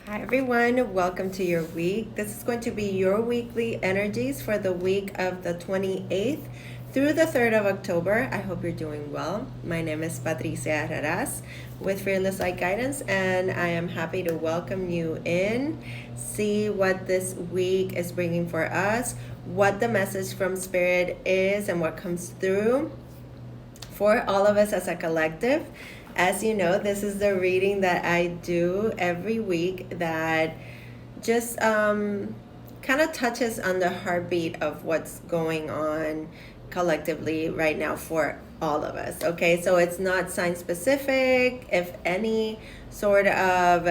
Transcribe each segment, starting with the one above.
Hi everyone, welcome to your week. This is going to be your weekly energies for the week of the 28th through the 3rd of October. I hope you're doing well. My name is Patricia with Fearless Light Guidance, and I am happy to welcome you in, see what this week is bringing for us, what the message from Spirit is, and what comes through for all of us as a collective. As you know, this is the reading that I do every week that just kind of touches on the heartbeat of what's going on collectively right now for all of us. Okay, so it's not sign specific. If any sort of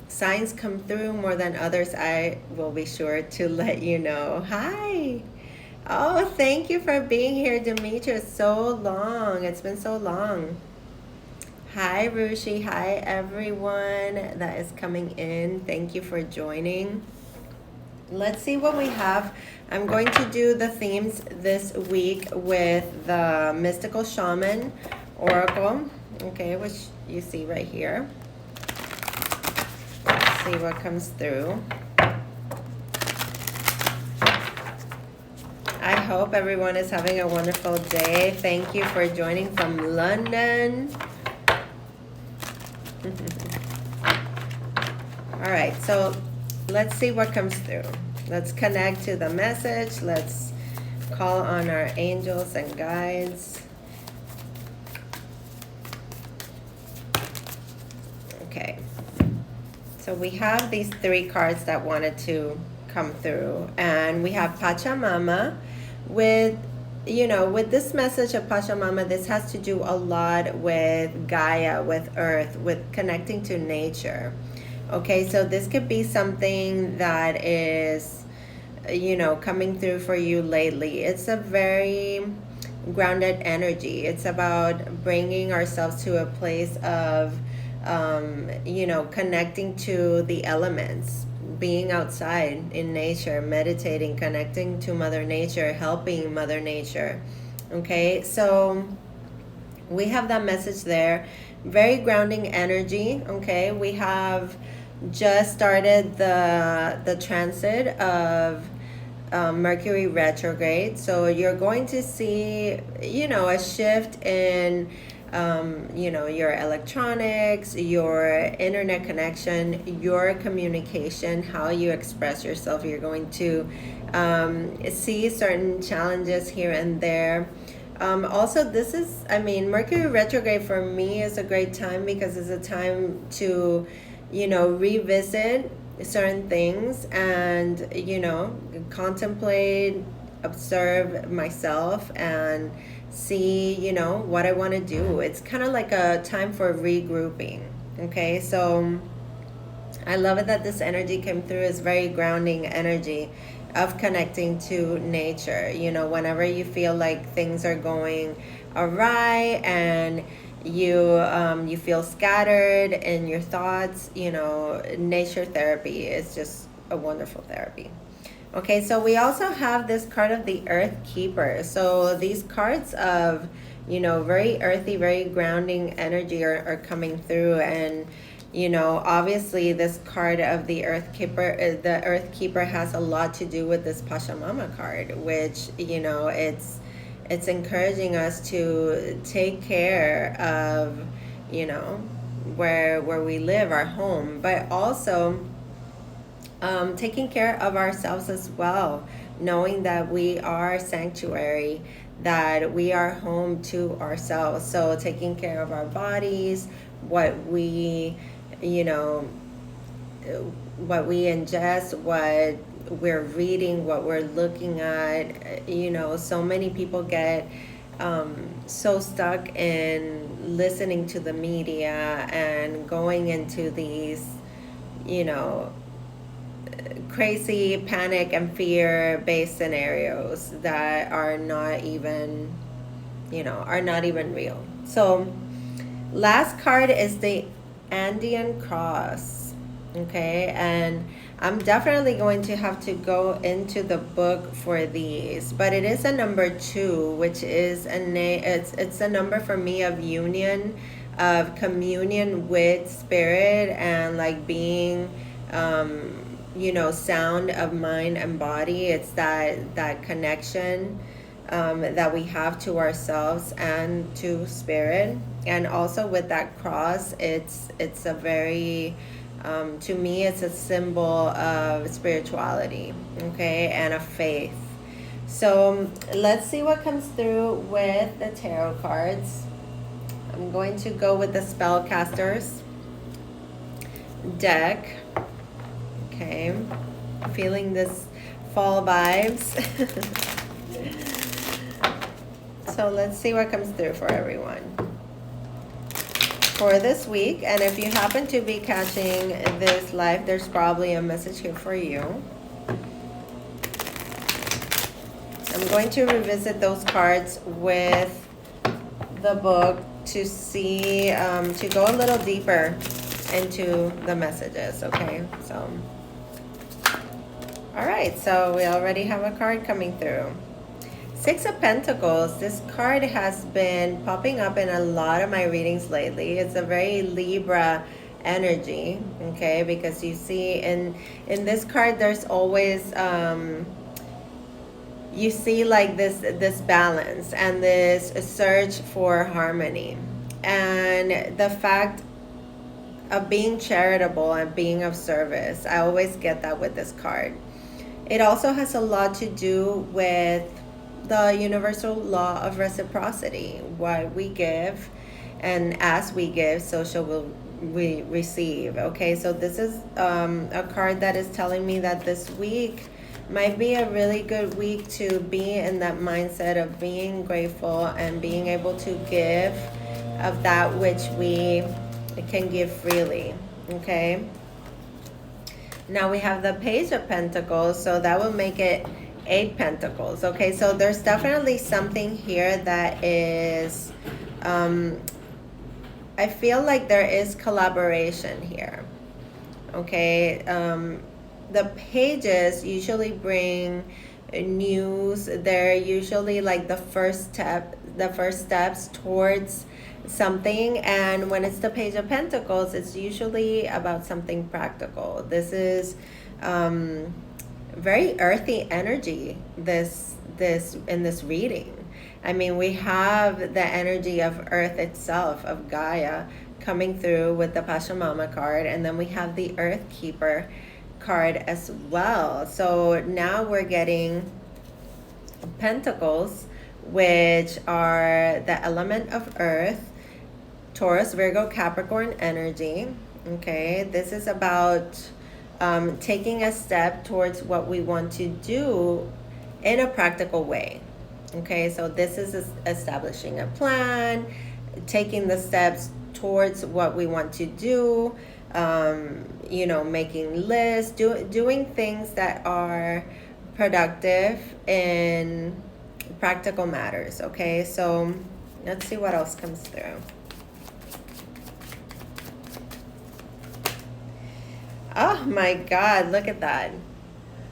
signs come through more than others, I will be sure to let you know. Hi. Oh, thank you for being here, Demetra. So long. It's been so long. Hi, Rushi. Hi, everyone that is coming in. Thank you for joining. Let's see what we have. I'm going to do the themes this week with the Mystical Shaman Oracle, okay, which you see right here. Let's see what comes through. I hope everyone is having a wonderful day. Thank you for joining from London. All right, so let's see what comes through. Let's connect to the message. Let's call on our angels and guides. Okay, so we have these three cards that wanted to come through, and we have Pachamama with, you know, with this message of Pachamama. This has to do a lot with Gaia, with Earth, with connecting to nature. Okay, so this could be something that is, you know, coming through for you lately. It's a very grounded energy. It's about bringing ourselves to a place of, you know, connecting to the elements, being outside in nature, meditating, connecting to Mother Nature, helping Mother Nature. Okay, so we have that message there. Very grounding energy. Okay, we have just started the transit of Mercury retrograde, so you're going to see, you know, a shift in you know, your electronics, your internet connection, your communication, how you express yourself. You're going to see certain challenges here and there. Also, this is, I mean, Mercury retrograde for me is a great time because it's a time to, you know, revisit certain things and, you know, contemplate, observe myself and see, you know, what I want to do. It's kind of like a time for regrouping. Okay, so I love it that this energy came through. It's very grounding energy of connecting to nature. You know, whenever you feel like things are going awry and you feel scattered in your thoughts, you know, nature therapy is just a wonderful therapy. Okay, so we also have this card of the Earth Keeper. So these cards of, you know, very earthy, very grounding energy are coming through. And, you know, obviously this card of the Earth Keeper has a lot to do with this Pachamama card, which, you know, it's encouraging us to take care of, you know, where we live, our home, but also taking care of ourselves as well, knowing that we are sanctuary, that we are home to ourselves. So taking care of our bodies, what we, you know, what we ingest, what we're reading, what we're looking at. You know, so many people get so stuck in listening to the media and going into these, you know, crazy panic and fear based scenarios that are not even, you know, are not even real. So last card is the Andean cross. Okay, and I'm definitely going to have to go into the book for these, but it is a number 2, which is it's a number for me of union, of communion with spirit, and like being sound of mind and body. It's that connection that we have to ourselves and to spirit. And also with that cross, it's a very to me, it's a symbol of spirituality, okay, and of faith. So let's see what comes through with the tarot cards. I'm going to go with the Spellcasters deck. Okay, feeling this fall vibes. So let's see what comes through for everyone for this week. And if you happen to be catching this live, there's probably a message here for you. I'm going to revisit those cards with the book to see, to go a little deeper into the messages, okay? So, all right, so we already have a card coming through. Six of Pentacles. This card has been popping up in a lot of my readings lately. It's a very Libra energy, okay? Because you see in this card, there's always you see like this balance and this search for harmony, and the fact of being charitable and being of service. I always get that with this card. It also has a lot to do with the universal law of reciprocity. What we give, and as we give, so shall we receive. Okay, so this is a card that is telling me that this week might be a really good week to be in that mindset of being grateful and being able to give of that which we can give freely. Okay, now we have the Page of Pentacles, so that will make it 8 Pentacles. Okay, so there's definitely something here that is I feel like there is collaboration here. Okay, the pages usually bring news. They're usually like the first steps towards something. And when it's the Page of Pentacles, it's usually about something practical. This is very earthy energy this in this reading. I mean, we have the energy of Earth itself, of Gaia, coming through with the Pachamama card, and then we have the Earth Keeper card as well. So now we're getting Pentacles, which are the element of Earth, Taurus, Virgo, Capricorn energy. Okay, this is about taking a step towards what we want to do in a practical way. Okay, so this is establishing a plan, taking the steps towards what we want to do, making lists, doing things that are productive in practical matters. Okay, so let's see what else comes through. Oh my God, look at that.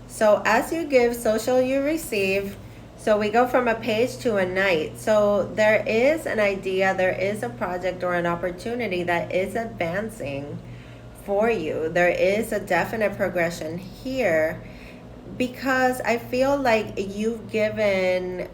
So as you give, so shall you receive. So we go from a page to a knight. So there is an idea, there is a project or an opportunity that is advancing for you. There is a definite progression here, because I feel like you've given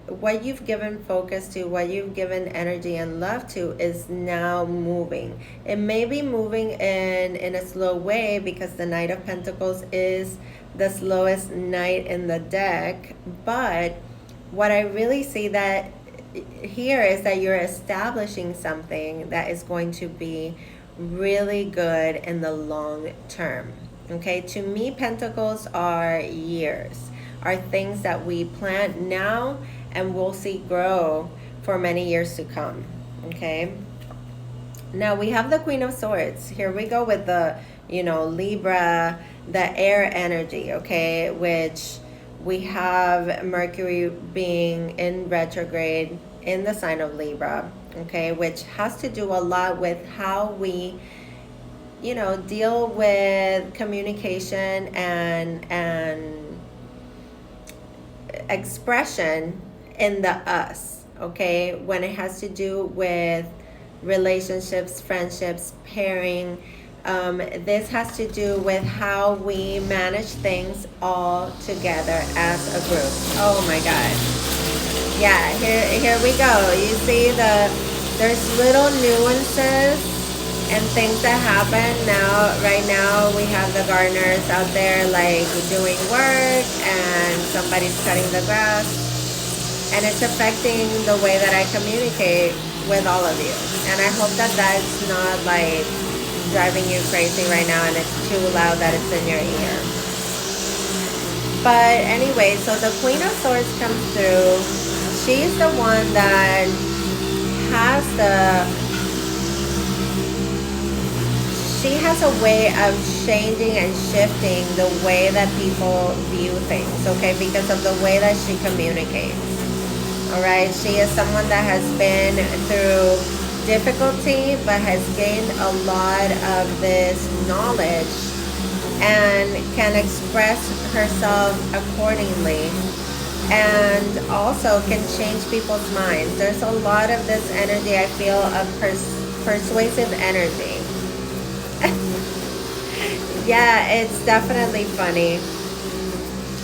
focus to, what you've given energy and love to is now moving. It may be moving in a slow way, because the Knight of Pentacles is the slowest knight in the deck. But what I really see that here is that you're establishing something that is going to be really good in the long term. Okay, to me, Pentacles are years, are things that we plant now and we'll see grow for many years to come. Okay, now we have the Queen of Swords. Here we go with the, Libra, the air energy, okay, which we have Mercury being in retrograde in the sign of Libra, okay, which has to do a lot with how we deal with communication and expression in the us, okay, when it has to do with relationships, friendships, pairing, This has to do with how we manage things all together as a group. Oh my God. Yeah, here we go. You see there's little nuances and things that happen now. Right now we have the gardeners out there like doing work, and somebody's cutting the grass, and it's affecting the way that I communicate with all of you. And I hope that that's not like driving you crazy right now and it's too loud that it's in your ear. But anyway, so the Queen of Swords comes through. She's the one that has she has a way of changing and shifting the way that people view things, okay, because of the way that she communicates. All right, she is someone that has been through difficulty but has gained a lot of this knowledge and can express herself accordingly, and also can change people's minds. There's a lot of this energy, I feel, of persuasive energy. Yeah, it's definitely funny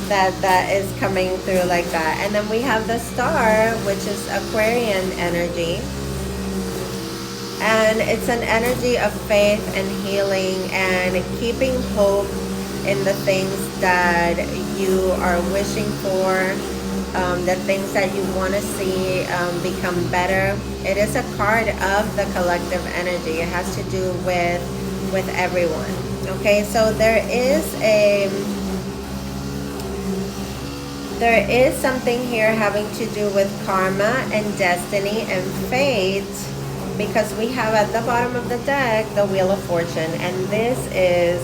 that is coming through like that. And then we have the star, which is Aquarian energy. And it's an energy of faith and healing and keeping hope in the things that you are wishing for, the things that you want to see become better. It is a card of the collective energy. It has to do with everyone. Okay, so there is something here having to do with karma and destiny and fate, because we have at the bottom of the deck the Wheel of Fortune, and this is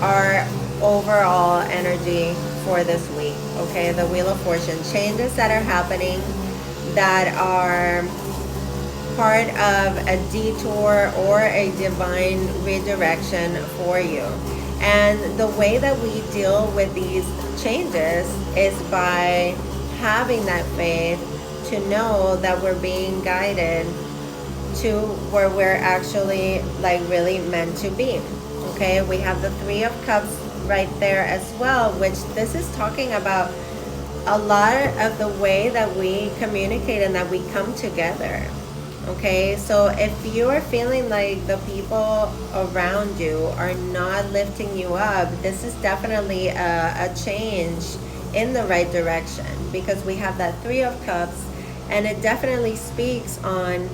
our overall energy for this week. Okay, the Wheel of Fortune, changes that are happening that are part of a detour or a divine redirection for you. And the way that we deal with these changes is by having that faith to know that we're being guided to where we're actually like really meant to be. Okay, we have the Three of Cups right there as well, which this is talking about a lot of the way that we communicate and that we come together. Okay, so if you're feeling like the people around you are not lifting you up, this is definitely a change in the right direction, because we have that Three of Cups, and it definitely speaks on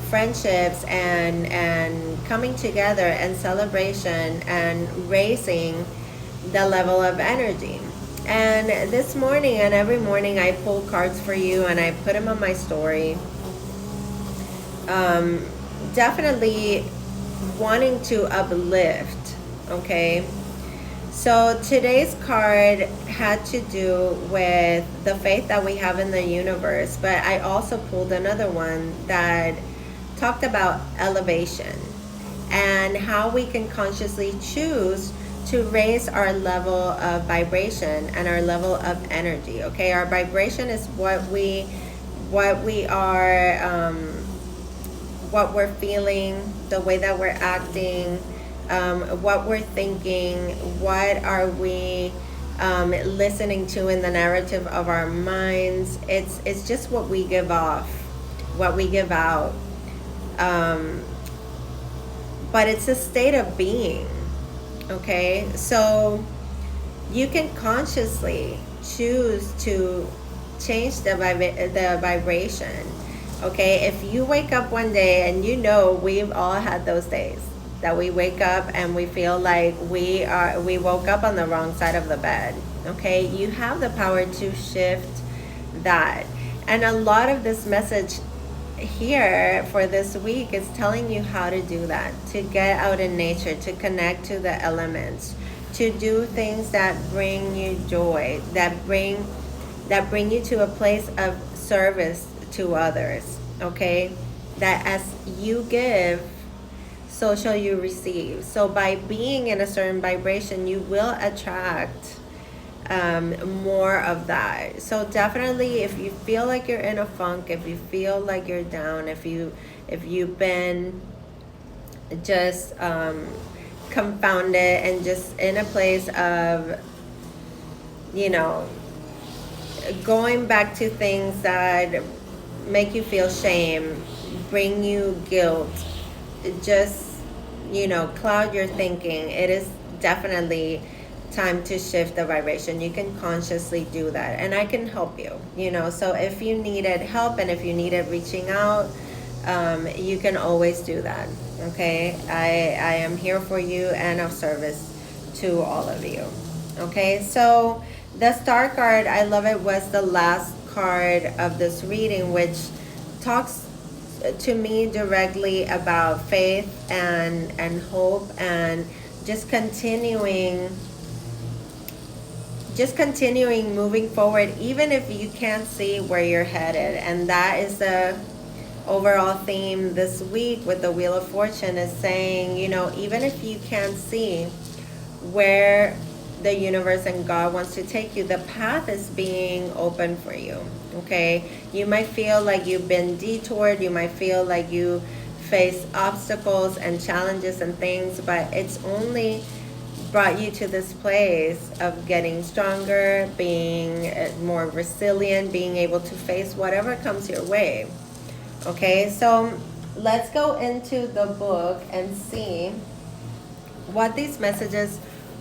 friendships and coming together and celebration and raising the level of energy. And this morning and every morning I pull cards for you and I put them on my story. Definitely wanting to uplift. Okay, so today's card had to do with the faith that we have in the universe, but I also pulled another one that talked about elevation and how we can consciously choose to raise our level of vibration and our level of energy. Okay, our vibration is what we are, what we're feeling, the way that we're acting, what we're thinking, what are we listening to in the narrative of our minds. It's just what we give off, what we give out. But it's a state of being. Okay, so you can consciously choose to change the vibration. Okay, if you wake up one day, and you know we've all had those days that we wake up and we feel like we woke up on the wrong side of the bed. Okay, you have the power to shift that. And a lot of this message here for this week is telling you how to do that, to get out in nature, to connect to the elements, to do things that bring you joy, that bring you to a place of service to others. Okay, that as you give, so shall you receive. So by being in a certain vibration, you will attract more of that. So definitely, if you feel like you're in a funk, if you feel like you're down, if you've been just confounded and just in a place of, you know, going back to things that make you feel shame, bring you guilt, just, you know, cloud your thinking, it is definitely time to shift the vibration. You can consciously do that, and I can help you, you know. So if you needed help and if you needed reaching out, you can always do that. Okay, I am here for you and of service to all of you. Okay, so the star card, I love it, was the last card of this reading, which talks to me directly about faith and hope, and just continuing moving forward, even if you can't see where you're headed. And that is the overall theme this week with the Wheel of Fortune, is saying, you know, even if you can't see where the universe and God wants to take you, the path is being open for you. Okay, you might feel like you've been detoured, you might feel like you face obstacles and challenges and things, but it's only brought you to this place of getting stronger, being more resilient, being able to face whatever comes your way. Okay, so let's go into the book and see what these messages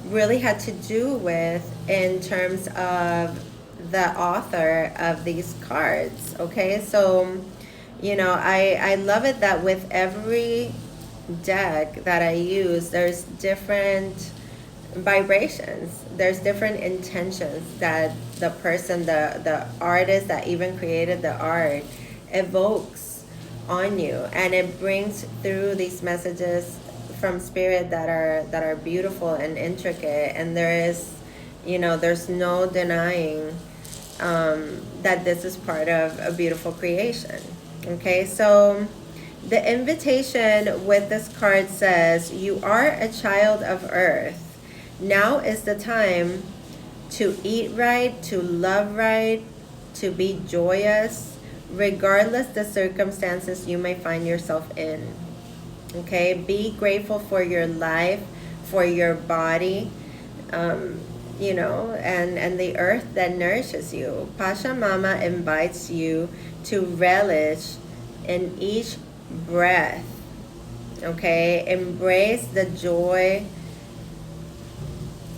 really had to do with in terms of the author of these cards. Okay, so, you know, I love it that with every deck that I use, there's different vibrations, there's different intentions that the person, the artist that even created the art, evokes on you, and it brings through these messages from spirit that are beautiful and intricate. And there is, you know, there's no denying that this is part of a beautiful creation. Okay, so the invitation with this card says, you are a child of earth. Now is the time to eat right, to love right, to be joyous, regardless the circumstances you may find yourself in. Okay, be grateful for your life, for your body, you know, and the earth that nourishes you. Pachamama invites you to relish in each breath. Okay, embrace the joy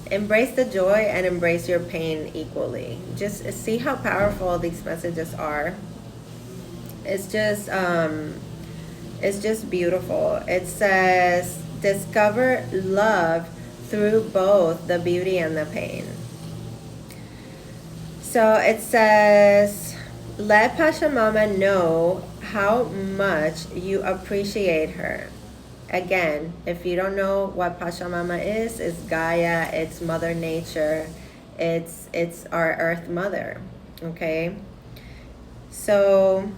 and embrace your pain equally. Just see how powerful these messages are. It's just beautiful. It says, discover love through both the beauty and the pain. So it says, let Pachamama know how much you appreciate her. Again, if you don't know what Pachamama is, it's Gaia, it's Mother Nature, it's our Earth Mother. Okay, so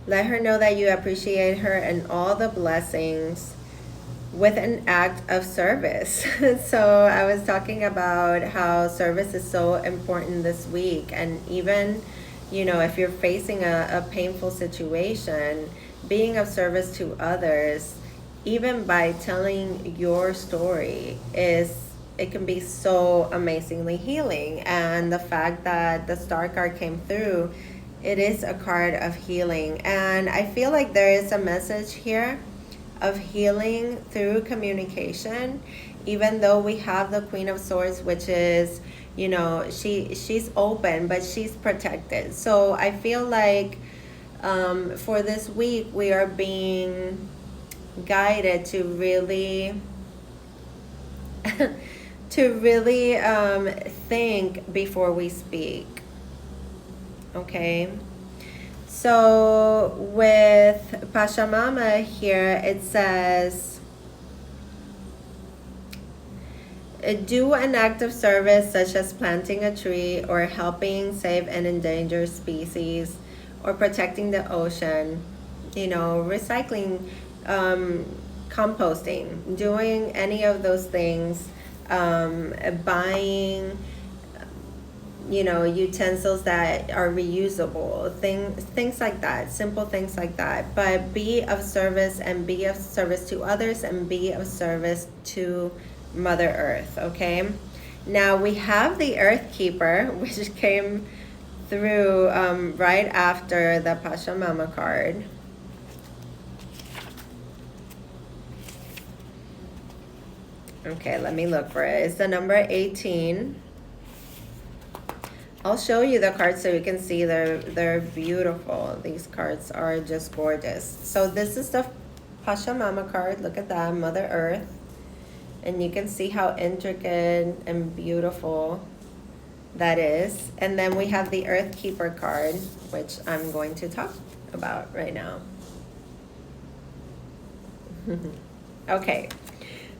let her know that you appreciate her and all the blessings with an act of service. So I was talking about how service is so important this week, and even, you know, if you're facing a painful situation, being of service to others, even by telling your story, it can be so amazingly healing. And the fact that the star card came through, it is a card of healing. And I feel like there is a message here of healing through communication, even though we have the Queen of Swords, which is, you know, she's open, but she's protected. So I feel like for this week, we are being guided to really think before we speak. Okay, so with Pachamama here, it says, do an act of service such as planting a tree or helping save an endangered species or protecting the ocean, you know, recycling, composting, doing any of those things, buying utensils that are reusable, things like that, simple things like that. But be of service, and be of service to others, and be of service to Mother Earth, okay? Now we have the Earth Keeper, which came through right after the Pachamama card. Okay, let me look for it. It's the number 18. I'll show you the cards so you can see they're beautiful. These cards are just gorgeous. So this is the Pachamama card. Look at that, Mother Earth. And you can see how intricate and beautiful that is. And then we have the Earth Keeper card, which I'm going to talk about right now. Okay.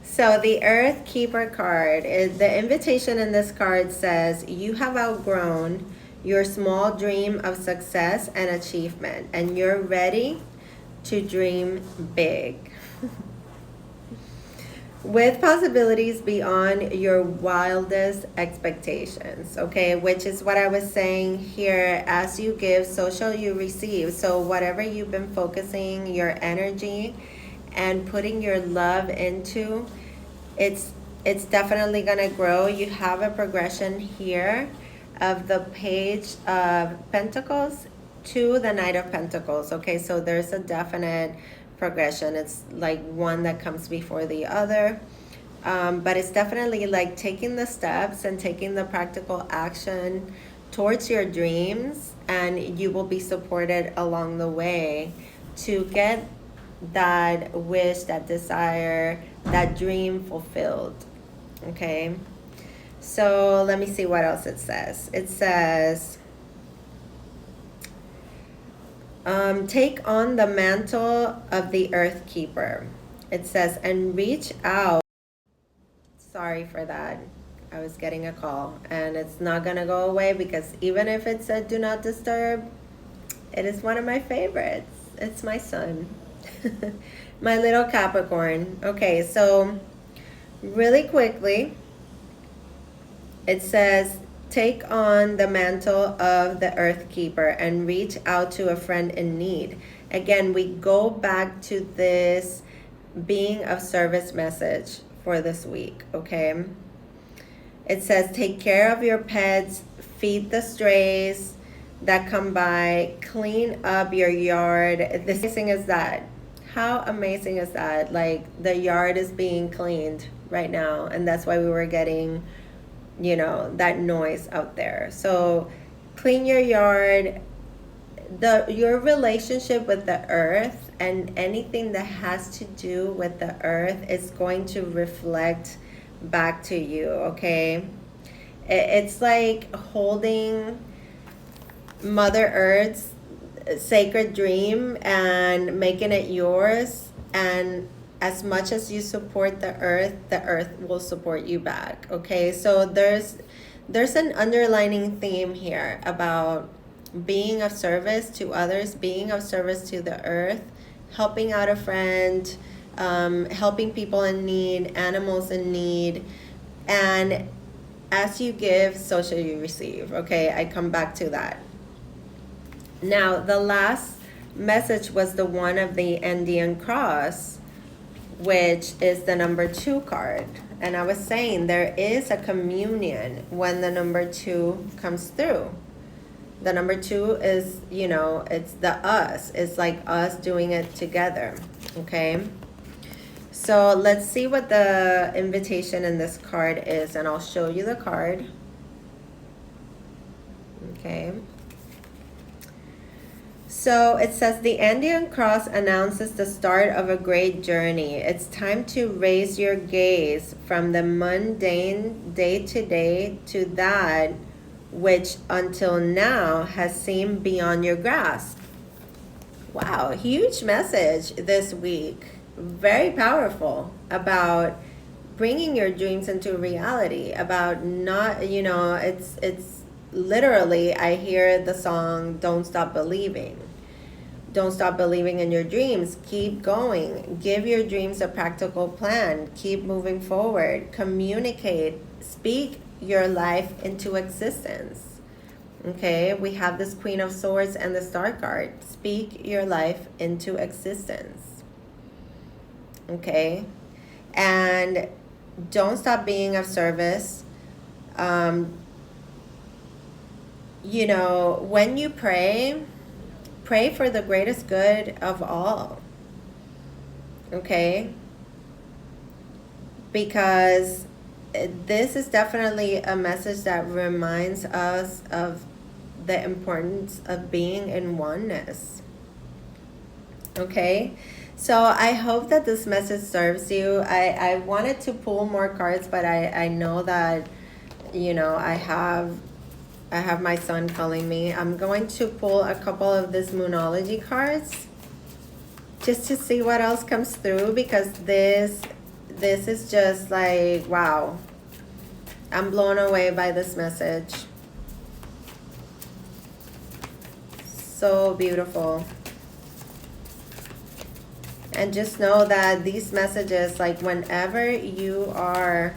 So the Earth Keeper card is the invitation in this card says you have outgrown your small dream of success and achievement, and you're ready to dream big with possibilities beyond your wildest expectations, okay? Which is what I was saying here, as you give, so shall you receive. So whatever you've been focusing your energy and putting your love into, it's definitely gonna grow. You have a progression here of the Page of Pentacles to the Knight of Pentacles, okay? So there's a definite progression. It's like one that comes before the other, but it's definitely like taking the steps and taking the practical action towards your dreams, and you will be supported along the way to get that wish, that desire, that dream fulfilled, okay? So let me see what else it says. It says, take on the mantle of the Earth Keeper. It says, and reach out. Sorry for that. I was getting a call, and it's not gonna go away, because even if it said do not disturb, it is one of my favorites. It's my son. My little Capricorn. Okay, so really quickly, it says, take on the mantle of the Earth Keeper and reach out to a friend in need. Again, we go back to this being of service message for this week, okay? It says, take care of your pets, feed the strays that come by, clean up your yard. The thing is that, how amazing is that? Like, the yard is being cleaned right now, and that's why we were getting, that noise out there. So clean your yard. Your relationship with the earth and anything that has to do with the earth is going to reflect back to you, okay? It's like holding Mother Earth's sacred dream and making it yours, and as much as you support the earth will support you back, okay? So there's an underlining theme here about being of service to others, being of service to the earth, helping out a friend, helping people in need, animals in need, and as you give, so shall you receive, okay? I come back to that. Now, the last message was the one of the Indian cross, which is the number 2 card. And I was saying there is a communion when the number 2 comes through. The number 2 is, it's the us. It's like us doing it together, okay? So let's see what the invitation in this card is, and I'll show you the card. Okay. So it says, the Indian cross announces the start of a great journey. It's time to raise your gaze from the mundane day-to-day to that which until now has seemed beyond your grasp. Wow, huge message this week. Very powerful about bringing your dreams into reality, about not, it's literally, I hear the song, Don't Stop Believing. Don't stop believing in your dreams. Keep going. Give your dreams a practical plan. Keep moving forward. Communicate. Speak your life into existence. Okay, we have this Queen of Swords and the Star card. Speak your life into existence. Okay, and don't stop being of service. You know, when you pray, pray for the greatest good of all. Okay, because this is definitely a message that reminds us of the importance of being in oneness. Okay, so I hope that this message serves you. I wanted to pull more cards, but I know that, you know, I have my son calling me. I'm going to pull a couple of this Moonology cards just to see what else comes through, because this is just like, wow. I'm blown away by this message. So beautiful. And just know that these messages, like whenever you are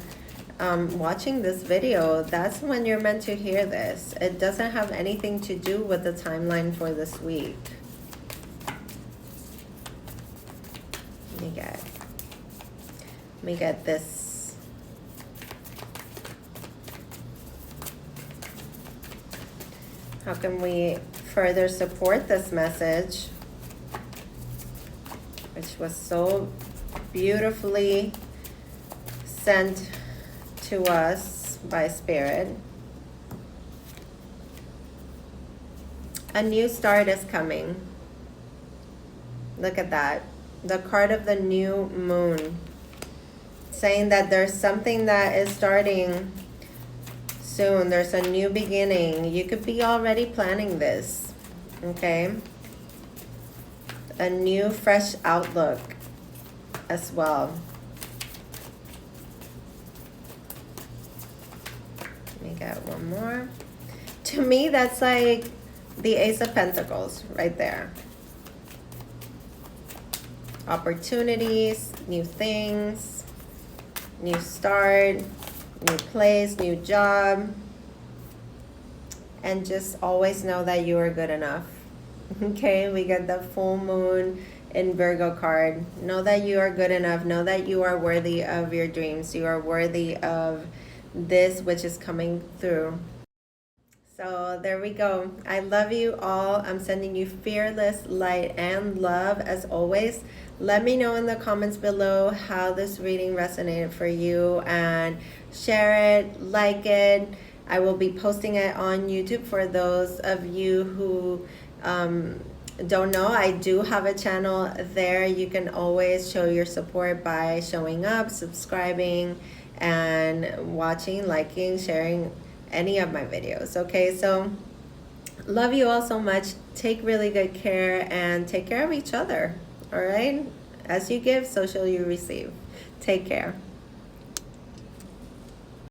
watching this video, that's when you're meant to hear this. It doesn't have anything to do with the timeline for this week. Let me get this. How can we further support this message, which was so beautifully sent to us by Spirit? A new start is coming. Look at that. The card of the new moon, saying that there's something that is starting soon. There's a new beginning. You could be already planning this. Okay? A new fresh outlook as well. Let me get one more. To me, that's like the Ace of Pentacles right there. Opportunities, new things, new start, new place, new job. And just always know that you are good enough. Okay, we get the full moon in Virgo card. Know that you are good enough. Know that you are worthy of your dreams. You are worthy of this which is coming through. So there we go. I love you all. I'm sending you fearless light and love as always. Let me know in the comments below how this reading resonated for you, and share it, like it. I will be posting it on YouTube for those of you who don't know. I do have a channel there. You can always show your support by showing up, subscribing, and watching, liking, sharing any of my videos. Okay, so love you all so much. Take really good care and take care of each other. All right, as you give, so shall you receive. Take care.